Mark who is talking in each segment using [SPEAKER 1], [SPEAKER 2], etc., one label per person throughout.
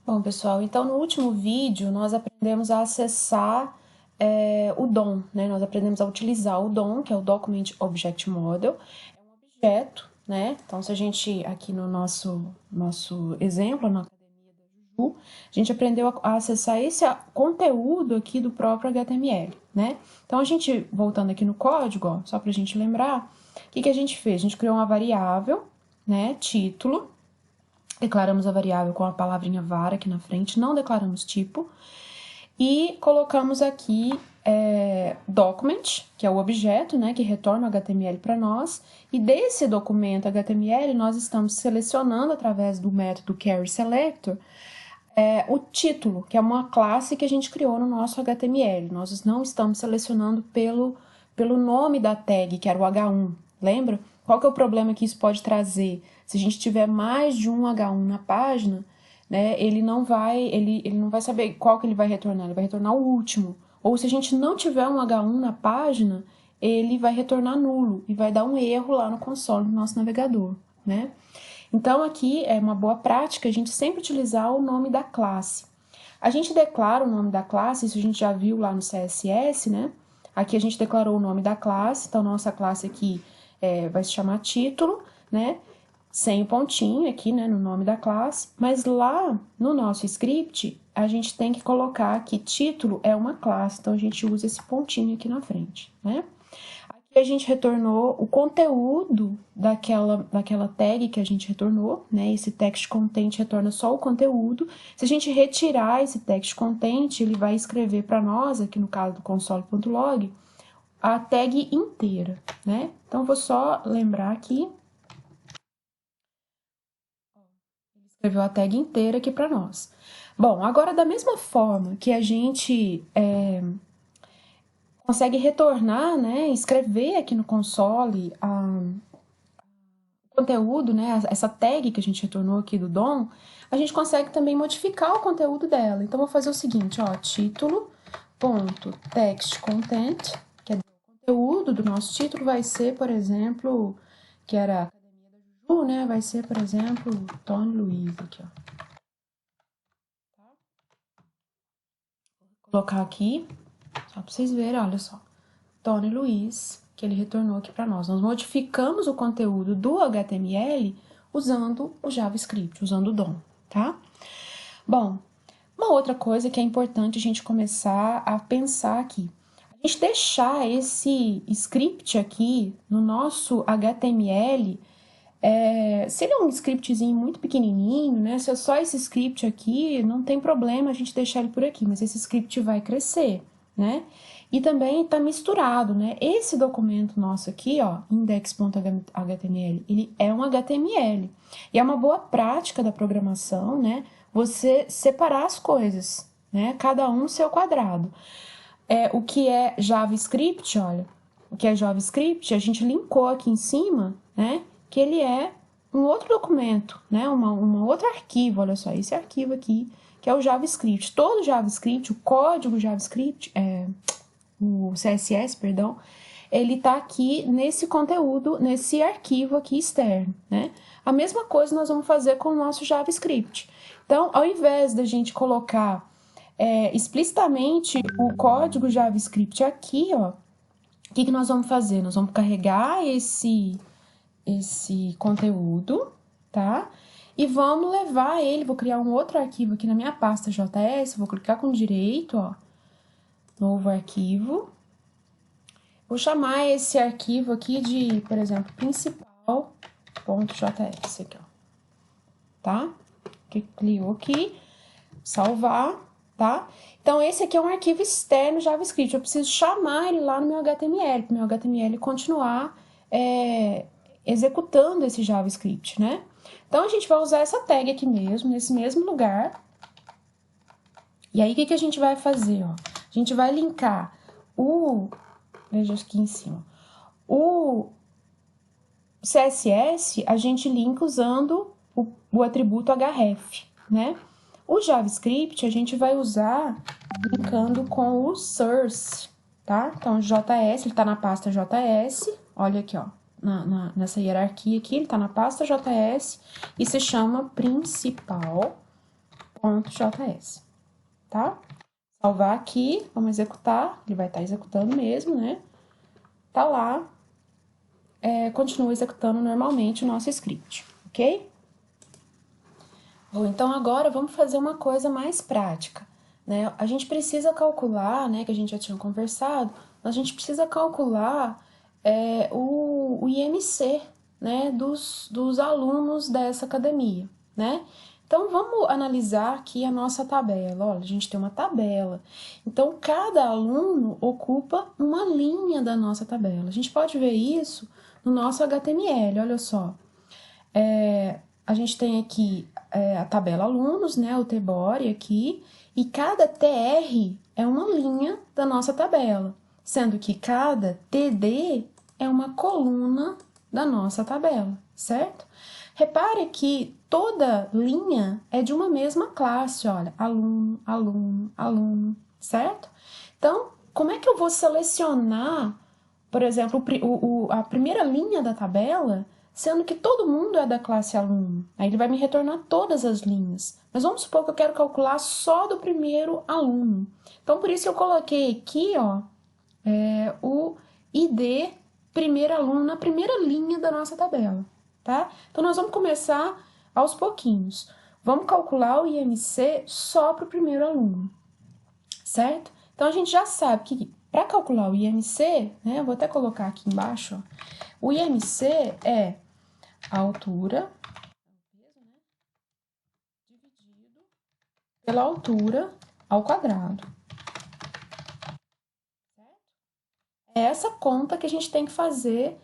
[SPEAKER 1] Bom, pessoal, então no último vídeo nós aprendemos a acessar o DOM, né? Nós aprendemos a utilizar o DOM, que é o Document Object Model, é um objeto, né? Então, se a gente, aqui no nosso exemplo, na Academia da Juju, a gente aprendeu a acessar esse conteúdo aqui do próprio HTML, né? Então, a gente, voltando aqui no código, ó, só pra gente lembrar, o que a gente fez? A gente criou uma variável, né? Título. Declaramos a variável com a palavrinha var aqui na frente, não declaramos tipo. E colocamos aqui document, que é o objeto, né, que retorna o HTML para nós. E desse documento HTML, nós estamos selecionando, através do método querySelector, o título, que é uma classe que a gente criou no nosso HTML. Nós não estamos selecionando pelo nome da tag, que era o H1. Lembra? Qual que é o problema que isso pode trazer? Se a gente tiver mais de um H1 na página, né, ele não vai saber qual que ele vai retornar o último. Ou se a gente não tiver um H1 na página, ele vai retornar nulo e vai dar um erro lá no console do nosso navegador, né? Então, aqui é uma boa prática a gente sempre utilizar o nome da classe. A gente declara o nome da classe, isso a gente já viu lá no CSS, né? Aqui a gente declarou o nome da classe, então nossa classe aqui vai se chamar título, né? Sem o pontinho aqui, né, no nome da classe. Mas lá no nosso script, a gente tem que colocar que título é uma classe, então a gente usa esse pontinho aqui na frente, né? A gente retornou o conteúdo daquela tag que a gente retornou, né? Esse text content retorna só o conteúdo. Se a gente retirar esse text content, ele vai escrever para nós, aqui no caso do console.log, a tag inteira, né? Então, vou só lembrar aqui. Ele escreveu a tag inteira aqui para nós. Bom, agora da mesma forma que a gente consegue retornar, né, escrever aqui no console o conteúdo, né, essa tag que a gente retornou aqui do DOM, a gente consegue também modificar o conteúdo dela. Então, vou fazer o seguinte, ó, título.textContent, que é o conteúdo do nosso título, vai ser, por exemplo, que era a Academia da Juju, né, vai ser, por exemplo, Tony Luiz aqui, ó. Vou colocar aqui, só para vocês verem, olha só. Tony Luiz, que ele retornou aqui para nós. Nós modificamos o conteúdo do HTML usando o JavaScript, usando o DOM, tá? Bom, uma outra coisa que é importante a gente começar a pensar aqui. A gente deixar esse script aqui no nosso HTML, se ele é um scriptzinho muito pequenininho, né? Se é só esse script aqui, não tem problema a gente deixar ele por aqui, mas esse script vai crescer, né? E também está misturado, né? Esse documento nosso aqui, ó, index.html, ele é um HTML. E é uma boa prática da programação, né? Você separar as coisas, né? Cada um no seu quadrado. O que é JavaScript, olha, o que é JavaScript, a gente linkou aqui em cima, né? Que ele é um outro documento, né? Uma outro arquivo, olha só, esse arquivo aqui, que é o JavaScript. Todo JavaScript, o código JavaScript, o CSS, perdão, ele tá aqui nesse conteúdo, nesse arquivo aqui externo, né? A mesma coisa nós vamos fazer com o nosso JavaScript. Então, ao invés da gente colocar explicitamente o código JavaScript aqui, ó, o que nós vamos fazer? Nós vamos carregar esse conteúdo, tá? E vamos levar ele, vou criar um outro arquivo aqui na minha pasta JS, vou clicar com direito, ó, novo arquivo. Vou chamar esse arquivo aqui de, por exemplo, principal.js, aqui, ó, tá? Clico aqui, salvar, tá? Então, esse aqui é um arquivo externo JavaScript, eu preciso chamar ele lá no meu HTML, para o meu HTML continuar executando esse JavaScript, né? Então, a gente vai usar essa tag aqui mesmo, nesse mesmo lugar. E aí, o que a gente vai fazer, ó? A gente vai linkar veja aqui em cima, o CSS, a gente linka usando o atributo href, né? O JavaScript, a gente vai usar linkando com o source, tá? Então, JS, ele tá na pasta JS, olha aqui, ó, nessa hierarquia aqui, ele tá na pasta JS e se chama principal.js. .js, tá? Salvar aqui, vamos executar, ele vai estar executando mesmo, né? Tá lá, continua executando normalmente o nosso script, ok? Bom, então agora vamos fazer uma coisa mais prática, né? A gente precisa calcular, né, que a gente já tinha conversado, a gente precisa calcular o IMC, né, dos alunos dessa academia, né? Então, vamos analisar aqui a nossa tabela. Olha, a gente tem uma tabela. Então, cada aluno ocupa uma linha da nossa tabela. A gente pode ver isso no nosso HTML, olha só. A gente tem aqui a tabela alunos, né, o TBORE aqui, e cada TR é uma linha da nossa tabela, sendo que cada TD é uma coluna da nossa tabela, certo? Repare que toda linha é de uma mesma classe, olha, aluno, aluno, aluno, certo? Então, como é que eu vou selecionar, por exemplo, a primeira linha da tabela, sendo que todo mundo é da classe aluno? Aí ele vai me retornar todas as linhas. Mas vamos supor que eu quero calcular só do primeiro aluno. Então, por isso eu coloquei aqui, ó, o ID primeiro aluno na primeira linha da nossa tabela, tá? Então, nós vamos começar aos pouquinhos. Vamos calcular o IMC só para o primeiro aluno, certo? Então, a gente já sabe que para calcular o IMC, né, eu vou até colocar aqui embaixo, ó, o IMC é a altura dividido pela altura ao quadrado. É essa conta que a gente tem que fazer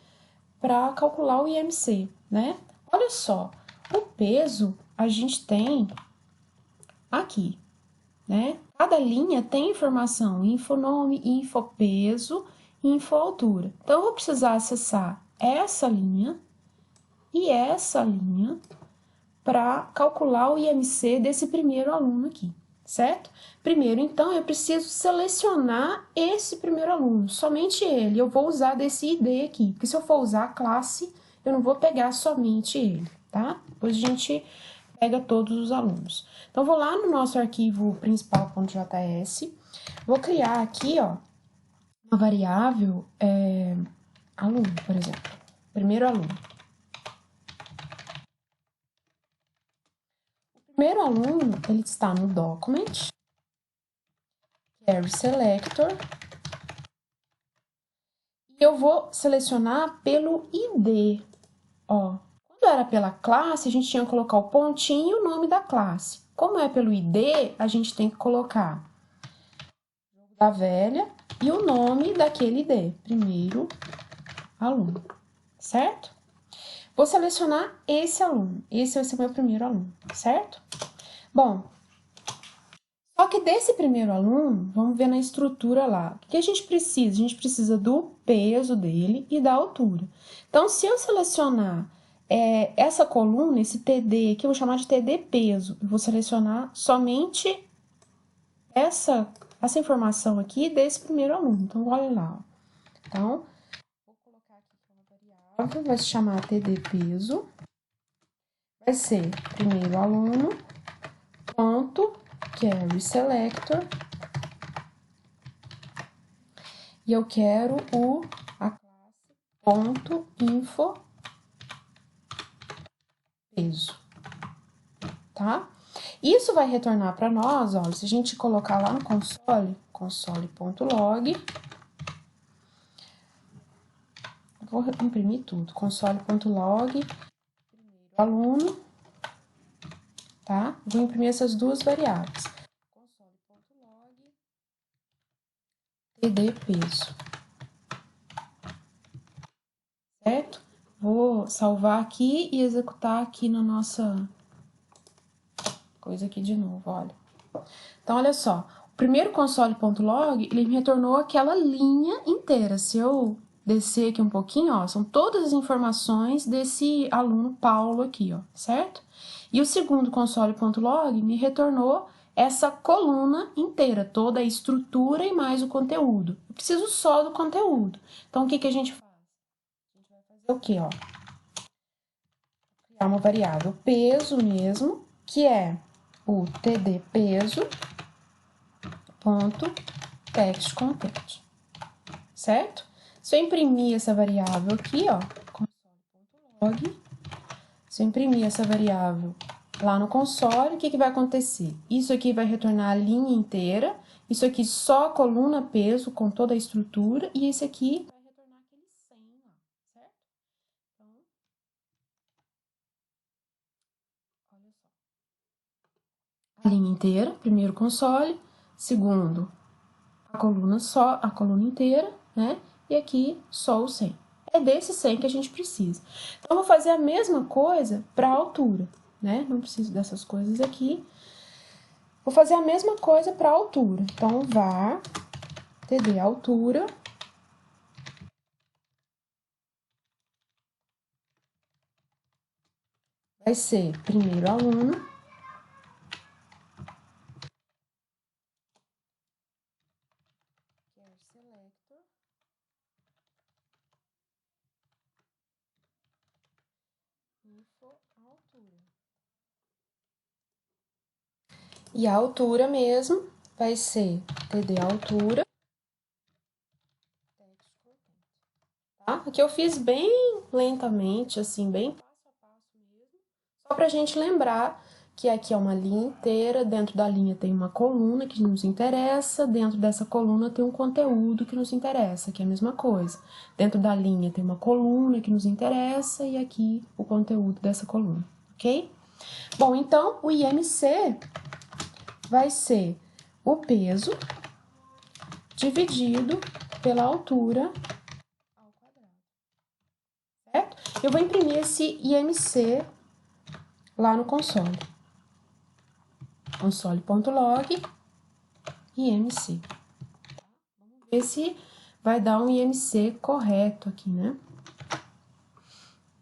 [SPEAKER 1] para calcular o IMC, né? Olha só, o peso a gente tem aqui, né? Cada linha tem informação, infonome, infopeso, infoaltura. Então, eu vou precisar acessar essa linha e essa linha para calcular o IMC desse primeiro aluno aqui, certo? Primeiro, então, eu preciso selecionar esse primeiro aluno, somente ele. Eu vou usar desse ID aqui, porque se eu for usar a classe, eu não vou pegar somente ele, tá? Depois a gente pega todos os alunos. Então, vou lá no nosso arquivo principal.js, vou criar aqui, ó, uma variável aluno, por exemplo, primeiro aluno. O primeiro aluno, ele está no document, query selector, e eu vou selecionar pelo ID, ó. Quando era pela classe, a gente tinha que colocar o pontinho e o nome da classe. Como é pelo ID, a gente tem que colocar da velha e o nome daquele ID, primeiro aluno, certo? Vou selecionar esse aluno, esse vai ser o meu primeiro aluno, certo? Bom, só que desse primeiro aluno, vamos ver na estrutura lá, o que a gente precisa? A gente precisa do peso dele e da altura. Então, se eu selecionar essa coluna, esse TD aqui, eu vou chamar de TD peso, eu vou selecionar somente essa informação aqui desse primeiro aluno. Então, olha lá, ó. Então, vou colocar aqui uma variável, vai se chamar TD peso, vai ser primeiro aluno, ponto, query selector, e eu quero a classe ponto info peso, tá? Isso vai retornar para nós, olha, se a gente colocar lá no console, console.log, vou imprimir tudo, console.log, primeiro aluno, tá? Vou imprimir essas duas variáveis, console.log, td peso, certo? Vou salvar aqui e executar aqui na nossa coisa aqui de novo, olha. Então, olha só, o primeiro console.log, ele me retornou aquela linha inteira. Se eu descer aqui um pouquinho, ó, são todas as informações desse aluno Paulo aqui, ó, certo? E o segundo console.log me retornou essa coluna inteira, toda a estrutura e mais o conteúdo. Eu preciso só do conteúdo. Então, o que a gente faz? A gente vai fazer o quê, ó? Criar uma variável peso mesmo, que é o td peso ponto text content, certo? Se eu imprimir essa variável aqui, ó, console.log, se eu imprimir essa variável lá no console, o que vai acontecer? Isso aqui vai retornar a linha inteira, isso aqui só a coluna peso com toda a estrutura, e esse aqui vai retornar aquele 100 lá, certo? Então, olha só. A linha inteira, primeiro console, segundo a coluna inteira, né? E aqui só o 100. É desse 100 que a gente precisa. Então, eu vou fazer a mesma coisa para a altura, né? Não preciso dessas coisas aqui. Vou fazer a mesma coisa para a altura. Então, var td altura vai ser primeiro aluno selector info altura. E a altura mesmo vai ser td altura. Tá? Aqui eu fiz bem lentamente, assim, bem passo a passo mesmo, só pra gente lembrar que aqui é uma linha inteira, dentro da linha tem uma coluna que nos interessa, dentro dessa coluna tem um conteúdo que nos interessa, que é a mesma coisa. Dentro da linha tem uma coluna que nos interessa e aqui o conteúdo dessa coluna, ok? Bom, então o IMC vai ser o peso dividido pela altura ao quadrado, certo? Eu vou imprimir esse IMC lá no console. Console.log IMC. Vamos ver se vai dar um IMC correto aqui, né?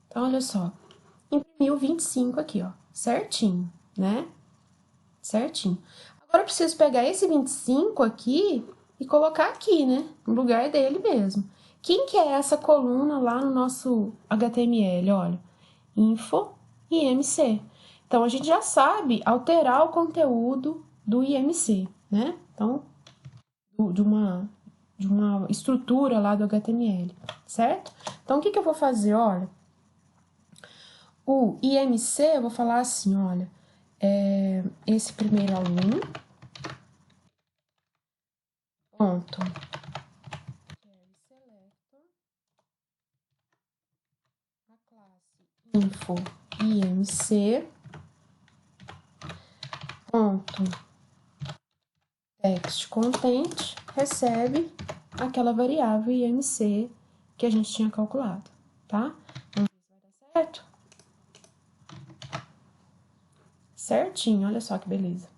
[SPEAKER 1] Então, olha só. Imprimiu 25 aqui, ó. Certinho, né? Certinho. Agora, eu preciso pegar esse 25 aqui e colocar aqui, né? No lugar dele mesmo. Quem que é essa coluna lá no nosso HTML? Olha, info IMC. Então, a gente já sabe alterar o conteúdo do IMC, né? Então, de uma estrutura lá do HTML, certo? Então, o que eu vou fazer? Olha, o IMC, eu vou falar assim, olha, esse primeiro aluno, ponto, a classe info IMC, ponto, text content, recebe aquela variável IMC que a gente tinha calculado, tá? Vamos ver se vai dar certo? Certinho, olha só que beleza,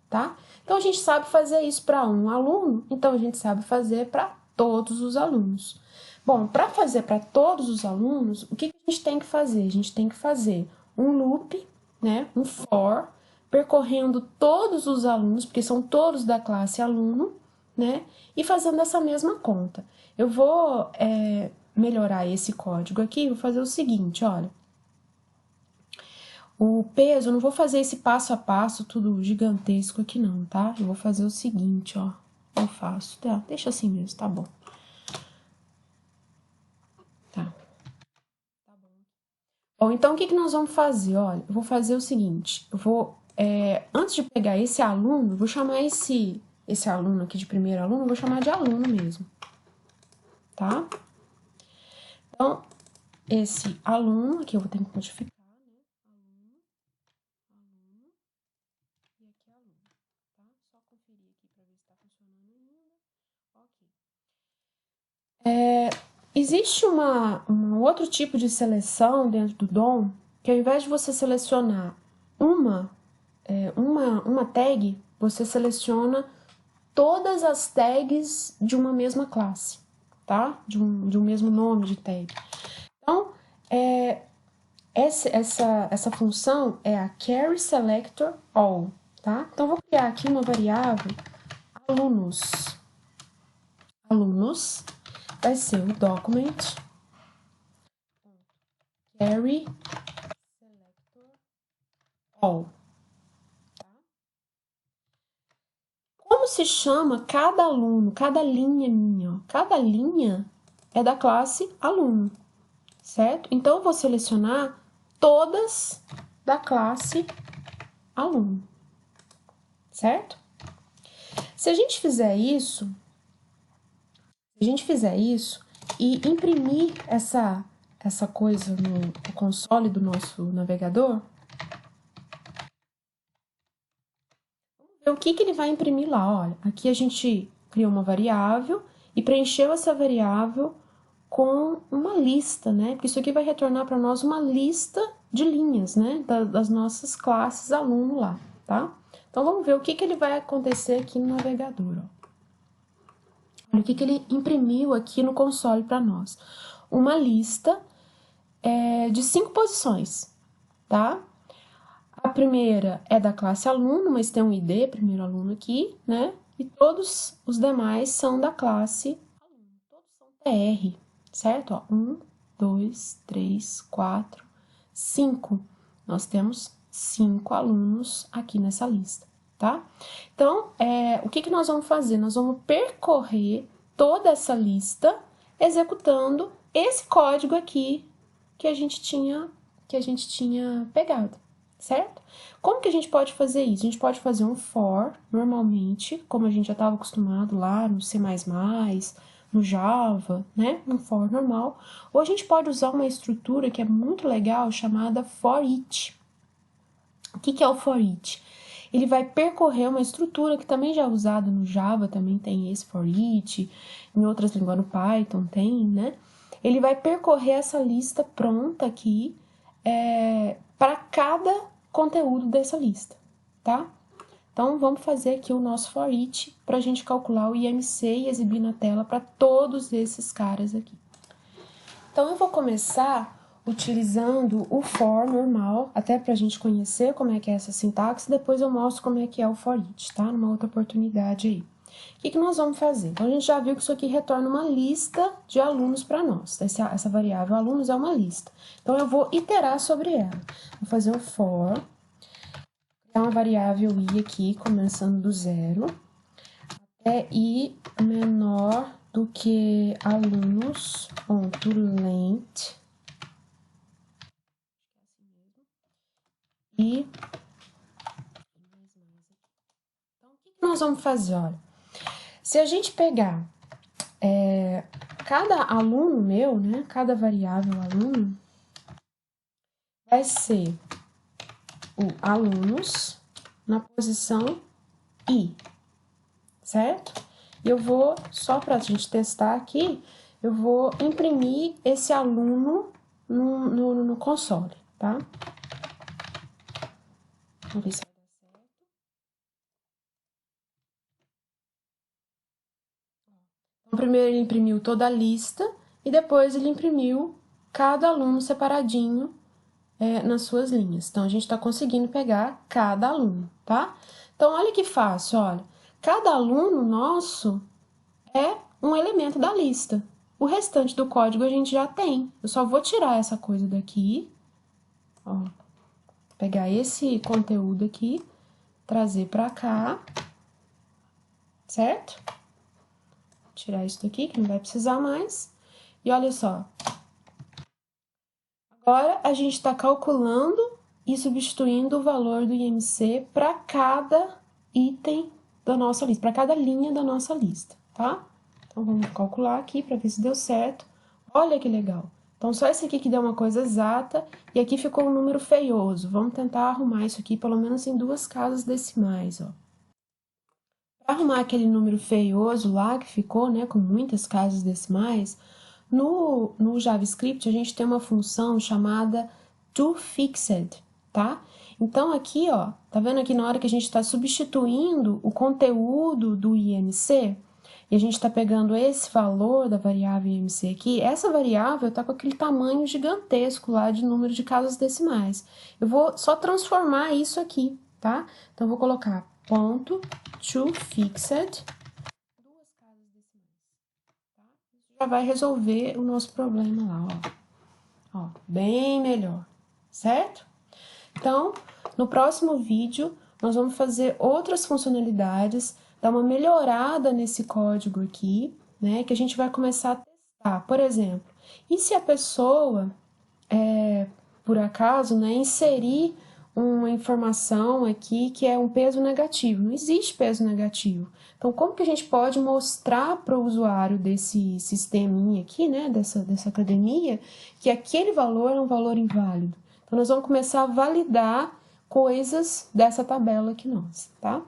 [SPEAKER 1] tá? Então, a gente sabe fazer isso para um aluno, então a gente sabe fazer para todos os alunos. Bom, para fazer para todos os alunos, o que a gente tem que fazer? A gente tem que fazer um loop, né, um for, percorrendo todos os alunos, porque são todos da classe aluno, né, e fazendo essa mesma conta. Eu vou melhorar esse código aqui, vou fazer o seguinte, olha. O peso, eu não vou fazer esse passo a passo tudo gigantesco aqui não, tá? Eu vou fazer o seguinte, ó. Eu faço, tá? Deixa assim mesmo, tá bom. Tá. Tá bom. Bom, então o que nós vamos fazer? Olha, eu vou fazer o seguinte, eu vou, antes de pegar esse aluno, eu vou chamar esse aluno aqui de primeiro aluno, eu vou chamar de aluno mesmo, tá? Então, esse aluno aqui eu vou ter que modificar. Existe um outro tipo de seleção dentro do DOM, que ao invés de você selecionar uma tag, você seleciona todas as tags de uma mesma classe, tá? De um mesmo nome de tag. Então, essa função é a carry selector all, tá? Então, vou criar aqui uma variável alunos, vai ser o document carry selector all, tá? se chama cada aluno, cada linha minha? Ó, cada linha é da classe aluno, certo? Então, eu vou selecionar todas da classe aluno, certo? Se a gente fizer isso e imprimir essa coisa no console do nosso navegador, vamos ver o que ele vai imprimir lá. Olha, aqui a gente criou uma variável e preencheu essa variável com uma lista, né? Porque isso aqui vai retornar para nós uma lista de linhas, né? Das nossas classes aluno lá, tá? Então, vamos ver o que ele vai acontecer aqui no navegador, ó. Olha o que ele imprimiu aqui no console para nós. Uma lista de 5 posições, tá? A primeira é da classe aluno, mas tem um ID, primeiro aluno aqui, né? E todos os demais são da classe aluno, todos são TR, certo? Ó, 1, 2, 3, 4, 5. Nós temos 5 alunos aqui nessa lista, tá? Então, o que nós vamos fazer? Nós vamos percorrer toda essa lista executando esse código aqui que a gente tinha pegado, certo? Como que a gente pode fazer isso? A gente pode fazer um for, normalmente, como a gente já estava acostumado lá no C++, no Java, né? Um for normal. Ou a gente pode usar uma estrutura que é muito legal, chamada for each. O que é o for each? Ele vai percorrer uma estrutura que também já é usada no Java, também tem esse for each, em outras línguas no Python tem, né? Ele vai percorrer essa lista pronta aqui para cada conteúdo dessa lista, tá? Então, vamos fazer aqui o nosso for each para a gente calcular o IMC e exibir na tela para todos esses caras aqui. Então, eu vou começar utilizando o for normal, até para a gente conhecer como é que é essa sintaxe, depois eu mostro como é que é o for each, tá? Numa outra oportunidade aí. O que nós vamos fazer? Então, a gente já viu que isso aqui retorna uma lista de alunos para nós. Essa variável alunos é uma lista. Então, eu vou iterar sobre ela. Vou fazer o for, criar uma variável i aqui, começando do 0, até i menor do que alunos.length e então, o que nós vamos fazer? Olha, se a gente pegar cada aluno meu, né, cada variável aluno, vai ser o alunos na posição i, certo? E eu vou, só para a gente testar aqui, eu vou imprimir esse aluno no console, tá? Vamos ver se vai dar certo. Então, primeiro ele imprimiu toda a lista e depois ele imprimiu cada aluno separadinho nas suas linhas. Então, a gente está conseguindo pegar cada aluno, tá? Então, olha que fácil, olha. Cada aluno nosso é um elemento da lista. O restante do código a gente já tem. Eu só vou tirar essa coisa daqui, ó. Pegar esse conteúdo aqui, trazer para cá, certo? Tirar isso daqui, que não vai precisar mais. E olha só. Agora, a gente está calculando e substituindo o valor do IMC para cada item da nossa lista, para cada linha da nossa lista, tá? Então, vamos calcular aqui para ver se deu certo. Olha que legal. Então, só esse aqui que deu uma coisa exata e aqui ficou um número feioso. Vamos tentar arrumar isso aqui pelo menos em 2 casas decimais, ó. Para arrumar aquele número feioso lá que ficou, né, com muitas casas decimais, no JavaScript a gente tem uma função chamada toFixed, tá? Então aqui, ó, tá vendo aqui na hora que a gente está substituindo o conteúdo do IMC, e a gente está pegando esse valor da variável IMC aqui, essa variável está com aquele tamanho gigantesco lá de número de casas decimais. Eu vou só transformar isso aqui, tá? Então, eu vou colocar ponto toFixed, 2 casas decimais, tá? Isso já vai resolver o nosso problema lá, ó. Ó, bem melhor, certo? Então, no próximo vídeo, nós vamos fazer outras funcionalidades dar uma melhorada nesse código aqui, né, que a gente vai começar a testar. Por exemplo, e se a pessoa, por acaso, né, inserir uma informação aqui que é um peso negativo? Não existe peso negativo. Então, como que a gente pode mostrar para o usuário desse sisteminha aqui, né, dessa academia, que aquele valor é um valor inválido? Então, nós vamos começar a validar coisas dessa tabela aqui nossa, tá?